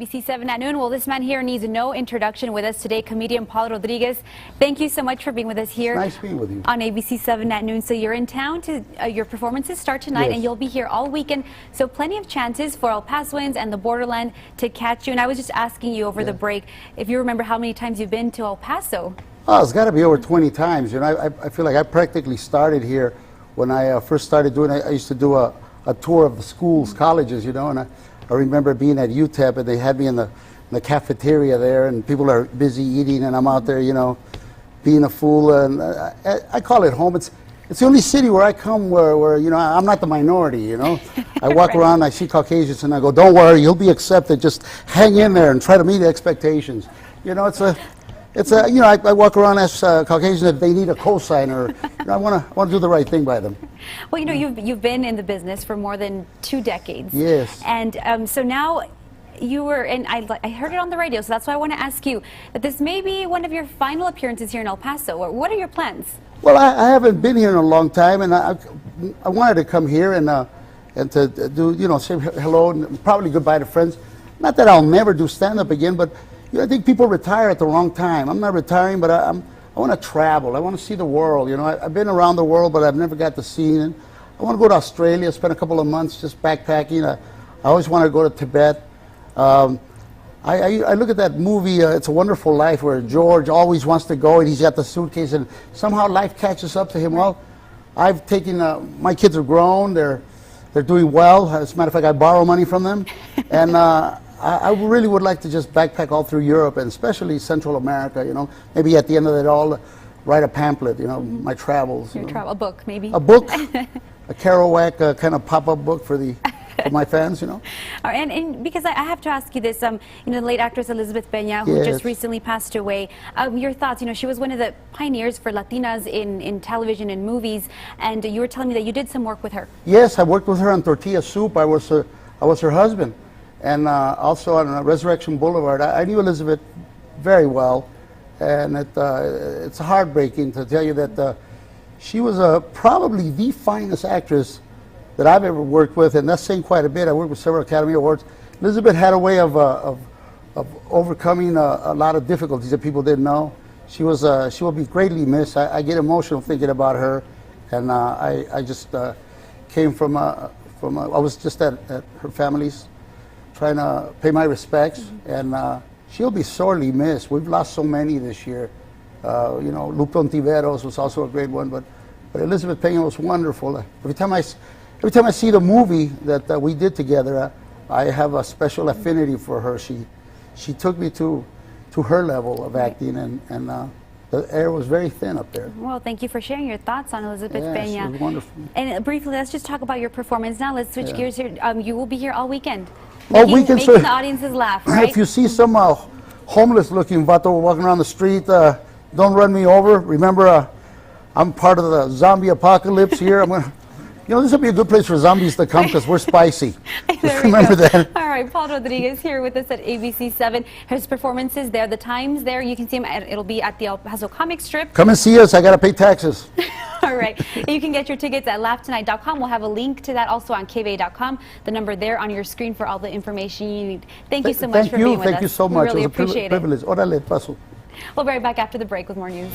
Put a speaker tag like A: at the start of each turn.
A: ABC-7 at noon. Well, this man here needs no introduction. With us today, comedian Paul Rodriguez. Thank you so much for being with us here.
B: It's nice being with you.
A: On ABC-7 at noon. So you're in town to your performances start tonight,
B: Yes.
A: and you'll be here all weekend. So plenty of chances for El Pasoans and the borderland to catch you. And I was just asking you over the break if you remember how many times you've been to El Paso.
B: Oh, it's got to be over 20 times. You know, I feel like I practically started here when I first started doing it. I used to do a tour of the schools, colleges, you know, and I remember being at UTEP, and they had me in the cafeteria there, and people are busy eating, and I'm out there, you know, being a fool. And I call it home. It's the only city where I come where you know, I'm not the minority, you know. I walk
A: Right.
B: around, I see Caucasians, and I go, don't worry, you'll be accepted. Just hang in there and try to meet the expectations. You know, you know, I walk around as Caucasians if they need a cosigner. You know, I want to do the right thing by them.
A: Well, you know, you've been in the business for more than 2 decades.
B: Yes.
A: And so now you were, and I heard it on the radio, so that's why I want to ask you that this may be one of your final appearances here in El Paso. What are your plans?
B: Well, I haven't been here in a long time, and I wanted to come here and to do, you know, say hello and probably goodbye to friends. Not that I'll never do stand-up again, but you know, I think people retire at the wrong time. I'm not retiring, but I want to travel. I want to see the world. You know, I've been around the world, but I've never got to see it. I want to go to Australia, spend a couple of months just backpacking. I always wanted to go to Tibet. I look at that movie, It's a Wonderful Life, where George always wants to go, and he's got the suitcase, and somehow life catches up to him. Well, I've taken, my kids are grown. They're doing well. As a matter of fact, I borrow money from them. And I really would like to just backpack all through Europe, and especially Central America, you know. Maybe at the end of it all, write a pamphlet, you know, my travels.
A: A book, maybe?
B: A book, a Kerouac kind of pop-up book for my fans, you know.
A: All right, and because I have to ask you this, you know, the late actress Elizabeth Peña, who just recently passed away, your thoughts. You know, she was one of the pioneers for Latinas in television and movies, and you were telling me that you did some work with her.
B: Yes, I worked with her on Tortilla Soup. I was her husband. And also on Resurrection Boulevard. I knew Elizabeth very well, and it's heartbreaking to tell you that she was probably the finest actress that I've ever worked with, and that's saying quite a bit. I worked with several Academy Awards. Elizabeth had a way of overcoming a lot of difficulties that people didn't know. She will be greatly missed. I get emotional thinking about her, and I just came from I was just at her family's, trying to pay my respects, and she'll be sorely missed. We've lost so many this year. You know, Lupe Ontiveros was also a great one, but Elizabeth Peña was wonderful. Every time I see the movie that we did together, I have a special affinity for her. She took me to her level of acting, and the air was very thin up there.
A: Well, thank you for sharing your thoughts on Elizabeth Peña.
B: She was wonderful.
A: And briefly, let's just talk about your performance now. Let's switch gears here. You will be here all weekend.
B: Making
A: the audiences laugh, right?
B: If you see some homeless-looking vato walking around the street, don't run me over. Remember, I'm part of the zombie apocalypse here. You know, this would be a good place for zombies to come because we're spicy. Just remember that.
A: All right, Paul Rodriguez here with us at ABC-7. His performances there, the times there, you can see him. It'll be at the El Paso comic strip.
B: Come and see us. I got to pay taxes.
A: All right. You can get your tickets at LaughTonight.com. We'll have a link to that also on KVIA.com. The number there on your screen for all the information you need. Thank you so much for being with us.
B: Thank you so much.
A: We really
B: it was
A: appreciate
B: a privilege. Órale, Paso.
A: We'll be right back after the break with more news.